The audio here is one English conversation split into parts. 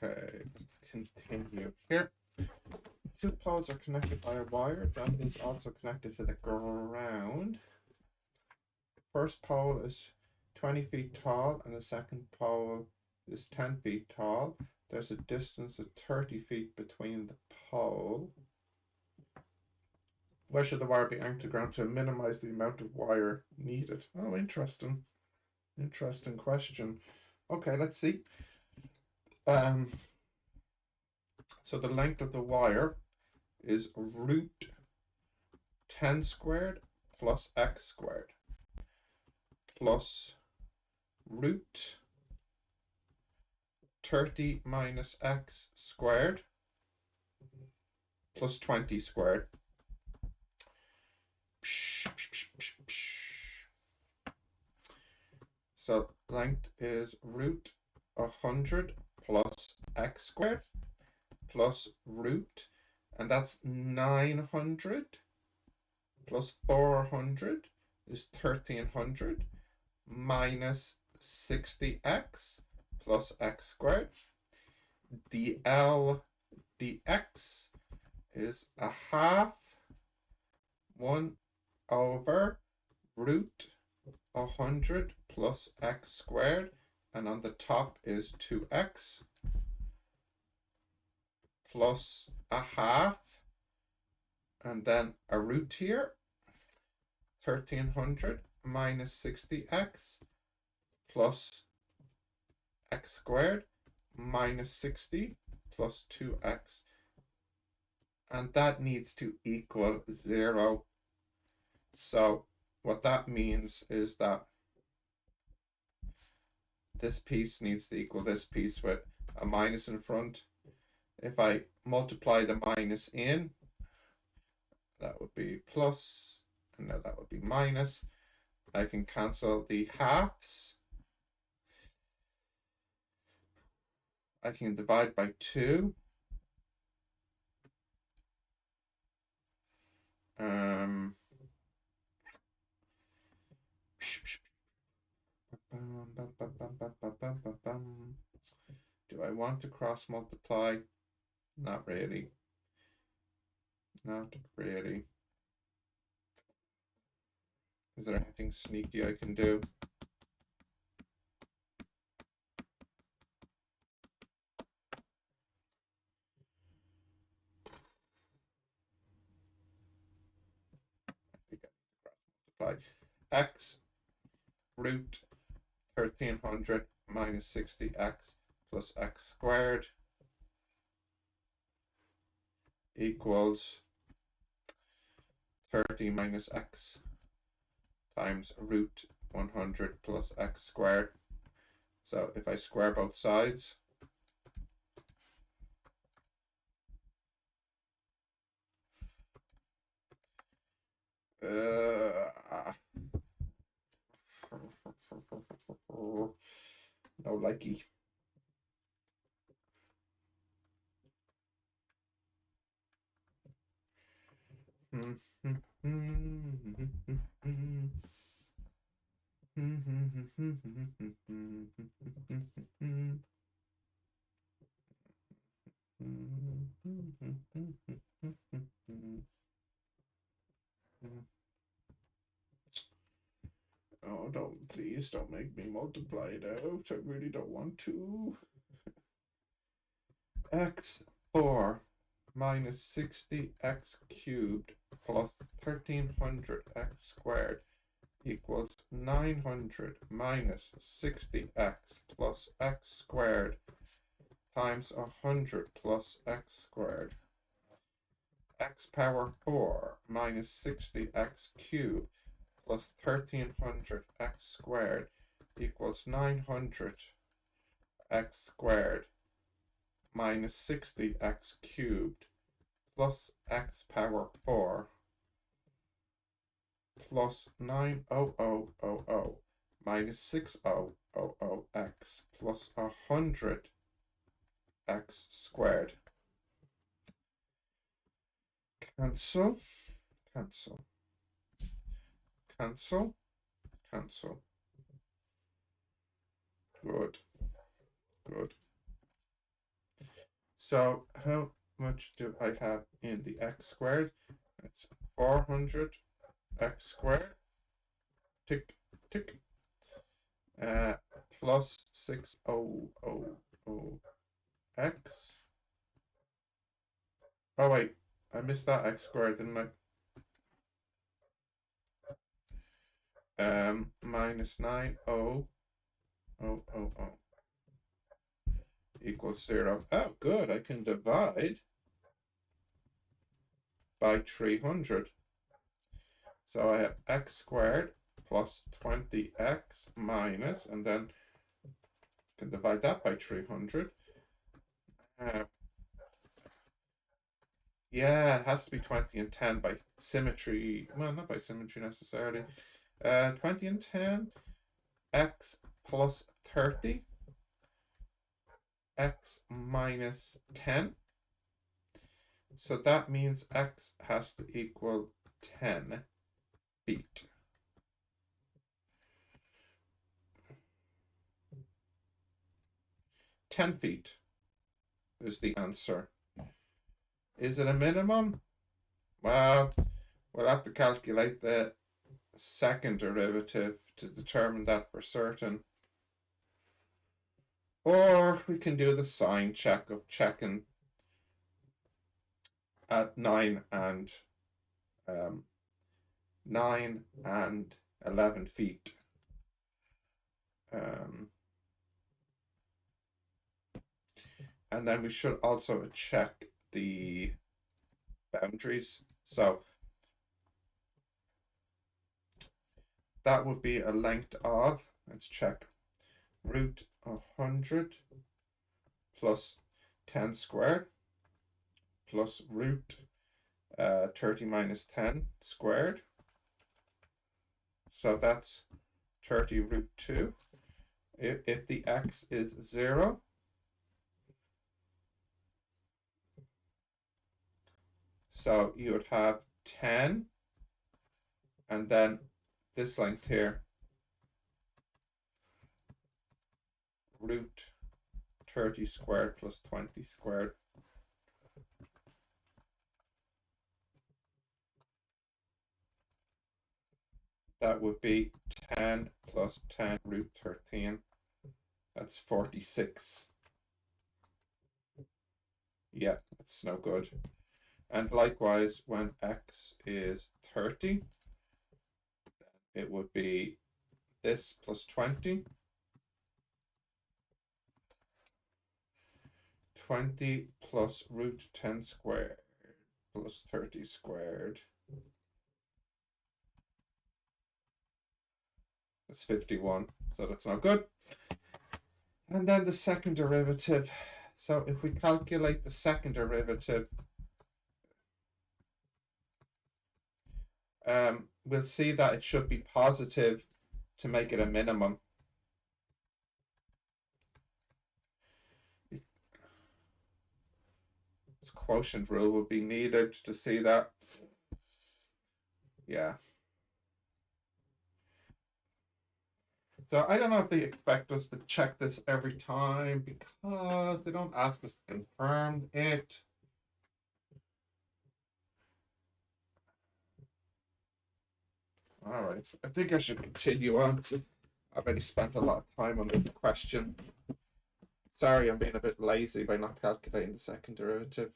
Okay, let's continue here. Two poles are connected by a wire that is also connected to the ground. The first pole is 20 feet tall and the second pole is 10 feet tall. There's a distance of 30 feet between the pole. Where should the wire be anchored to ground to minimize the amount of wire needed? Oh, interesting. Interesting question. Okay, let's see. So the length of the wire is root 10 squared plus x squared plus root 30 minus x squared plus 20 squared. So length is root 100 plus x squared plus root, and that's 900 plus 400 is 1300 minus 60x plus x squared. dl dx is a half 1 over root 100 plus x squared, and on the top is 2x plus a half, and then a root here, 1300 minus 60x plus x squared minus 60 plus 2x, and that needs to equal 0. So what that means is that this piece needs to equal this piece with a minus in front. If I multiply the minus in, that would be plus, and now that would be minus. I can cancel the halves. I can divide by 2. Do I want to cross multiply? Not really. Not really. Is there anything sneaky I can do? Multiply x root 1300 minus 60x plus x squared equals 30 minus x times root 100 plus x squared. So if I square both sides, no likey. Oh, please don't make me multiply it out. I really don't want to. x4 minus 60x cubed plus 1300x squared equals 900 minus 60x plus x squared times 100 plus x squared. X power 4 minus 60x cubed plus 1300x squared equals 900 x squared minus 60x cubed plus x power 4 plus 90000 minus 6000x plus 100x squared. Cancel, cancel, cancel, cancel. Good, good. So how much do I have in the x squared? It's 400 x squared, tick, tick, uh, plus 600x. Oh wait, I missed that x squared, didn't I? Minus 9000 equals 0. Oh, good, I can divide by 300. So I have x squared plus 20x minus, and then can divide that by 300. Yeah, it has to be 20 and 10 by symmetry. Well, not by symmetry necessarily. 20 and 10, x plus 30, x minus 10. So that means x has to equal 10 feet. 10 feet is the answer. Is it a minimum? Well, we'll have to calculate the second derivative to determine that for certain. Or we can do the sign check of checking at 9 and 11 feet. And then we should also check the boundaries. So that would be a length of, let's check, root 100 plus 10 squared plus root 30 minus 10 squared. So that's 30 root 2. If the x is 0, so you would have 10, and then this length here, root 30 squared plus 20 squared. That would be 10 plus 10 root 13. That's 46. Yeah, that's no good. And likewise, when x is 30, it would be this plus 20. 20 plus root 10 squared plus 30 squared. That's 51, so that's not good. And then the second derivative. So if we calculate the second derivative, we'll see that it should be positive to make it a minimum. This quotient rule would be needed to see that. Yeah. So I don't know if they expect us to check this every time because they don't ask us to confirm it. All right, so I think I should continue on. I've already spent a lot of time on this question. Sorry, I'm being a bit lazy by not calculating the second derivative.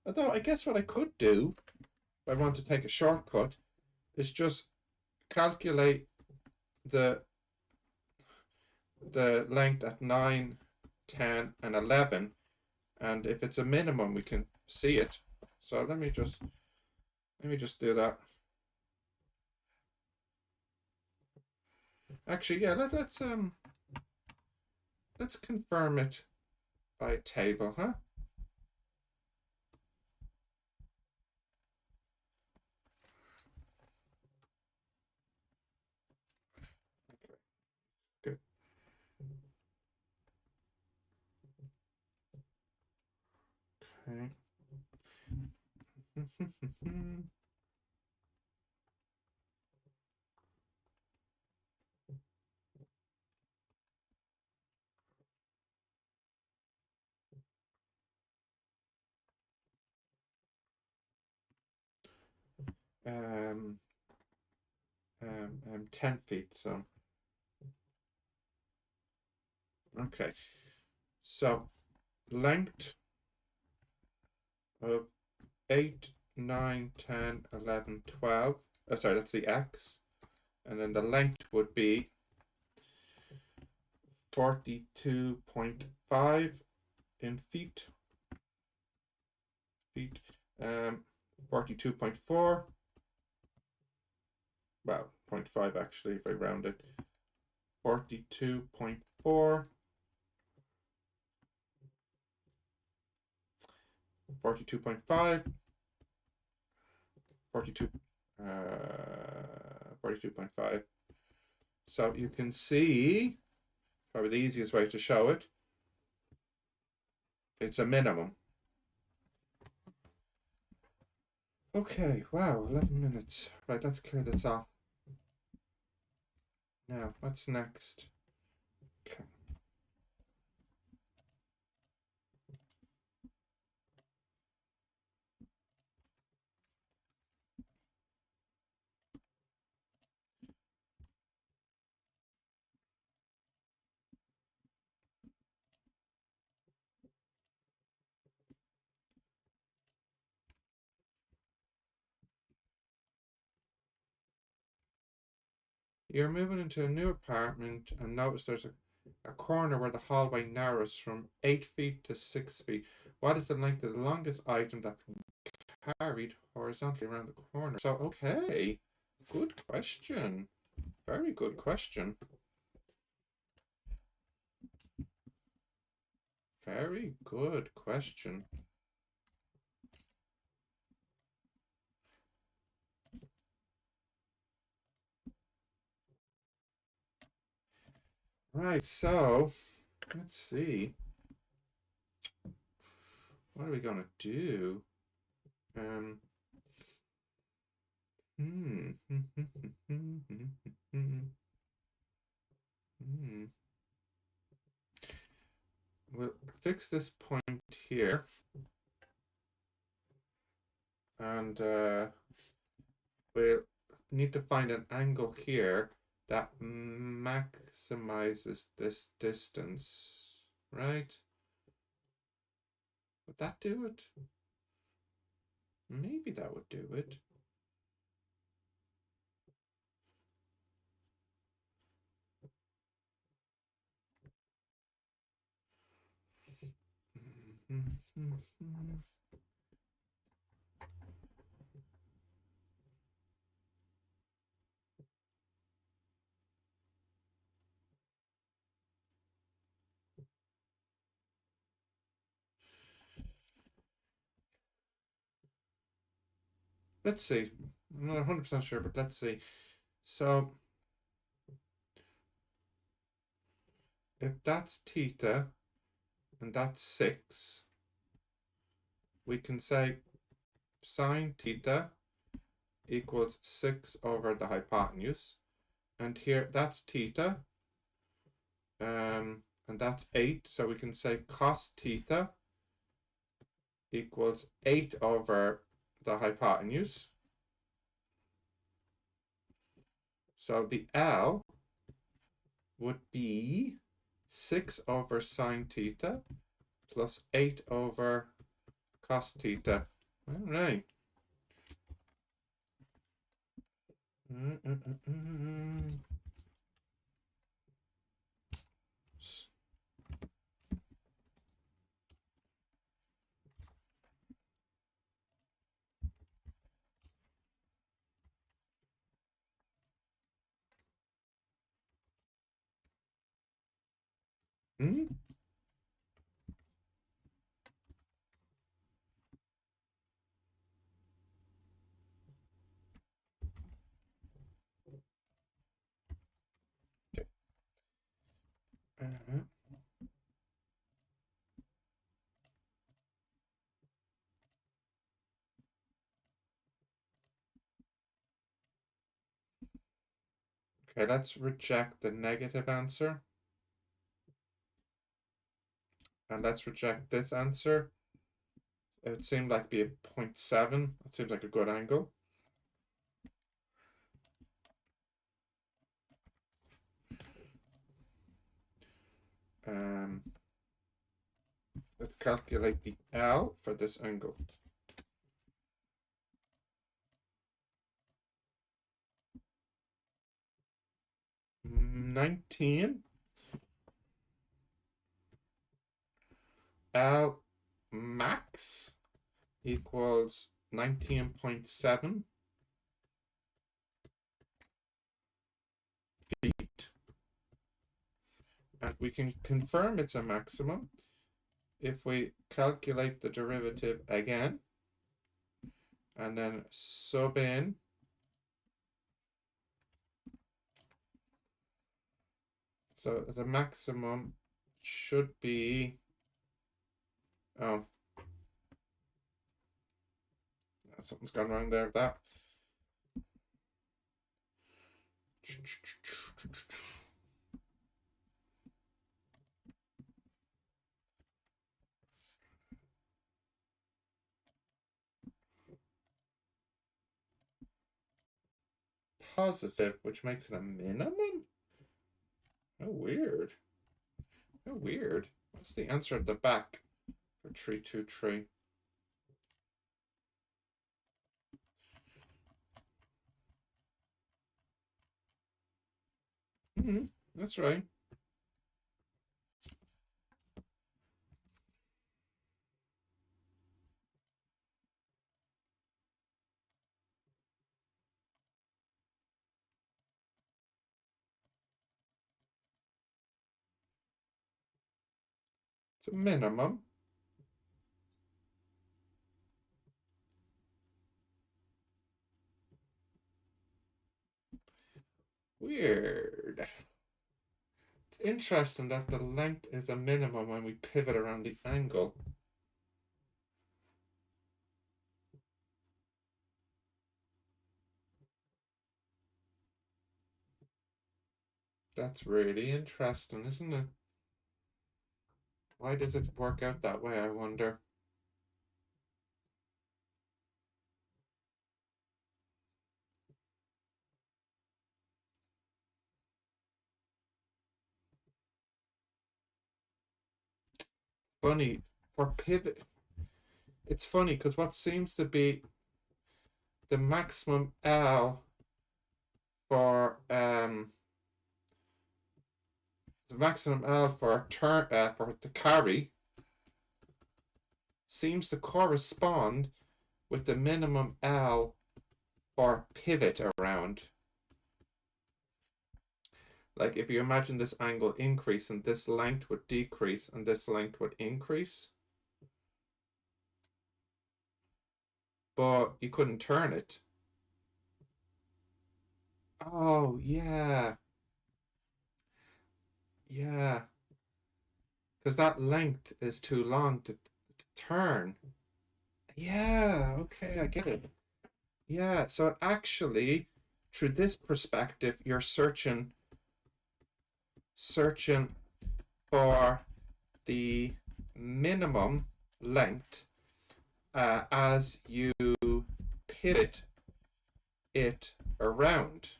Although I guess what I could do, if I want to take a shortcut, is just calculate the length at 9, 10, and 11, and if it's a minimum, we can see it. So let me just do that. Actually, yeah, let's confirm it by a table, huh? Okay, good. Okay. um, 10 feet. So, okay. So, length of 8, 9, 10, 11, 12. Oh, sorry, that's the x. And then the length would be 42.5 in feet. Feet. 42.4. Well, 0.5 actually, if I round it. 42.4. 42.5. 42. 42.5. So you can see, probably the easiest way to show it, it's a minimum. Okay, wow, 11 minutes. Right, let's clear this off. Now, what's next? Okay. You're moving into a new apartment and notice there's a corner where the hallway narrows from 8 feet to 6 feet. What is the length of the longest item that can be carried horizontally around the corner? So, okay, good question. Very good question. Very good question. Right, so let's see. What are we gonna do? Um, hmm. We'll fix this point here, and we'll need to find an angle here that maximizes this distance, right? Would that do it? Maybe that would do it. Let's see. I'm not 100% sure, but let's see. So if that's theta and that's 6, we can say sine theta equals 6 over the hypotenuse. And here, that's theta. And that's 8. So we can say cos theta equals 8 over the hypotenuse. So the L would be 6 over sine theta plus 8 over cos theta. All right. Hmm? Okay. Okay, let's reject the negative answer. And let's reject this answer. It seemed like be a 0.7. It seems like a good angle. let's calculate the L for this angle. $19 L max equals 19.7 feet. And we can confirm it's a maximum if we calculate the derivative again and then sub in so the maximum should be, oh, something's gone wrong there with that. Positive, which makes it a minimum? How weird. How weird. What's the answer at the back for 323? That's right. It's a minimum. Weird. It's interesting that the length is a minimum when we pivot around the angle. That's really interesting, isn't it? Why does it work out that way, I wonder? Funny, for pivot, it's funny because what seems to be the maximum L for the maximum L for turn for the carry seems to correspond with the minimum L for pivot around. Like if you imagine this angle increase and this length would decrease and this length would increase, but you couldn't turn it. Oh, yeah. Yeah. Because that length is too long to turn. Yeah, okay, I get it. Yeah, so actually, through this perspective, you're searching for the minimum length as you pivot it around.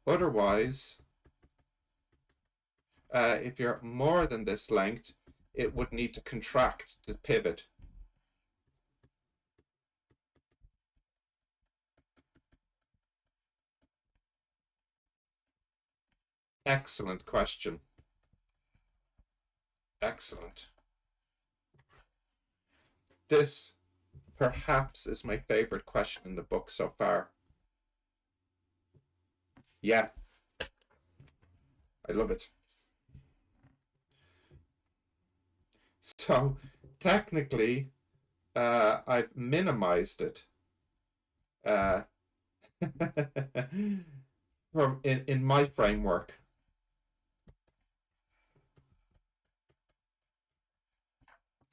Otherwise, if you're more than this length, it would need to contract to pivot. Excellent question. Excellent. This perhaps is my favorite question in the book so far. Yeah, I love it. So technically, I've minimized it from in my framework.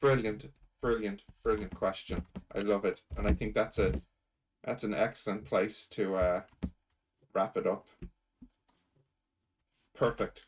Brilliant, brilliant, brilliant question. I love it, and I think that's an excellent place to wrap it up. Perfect.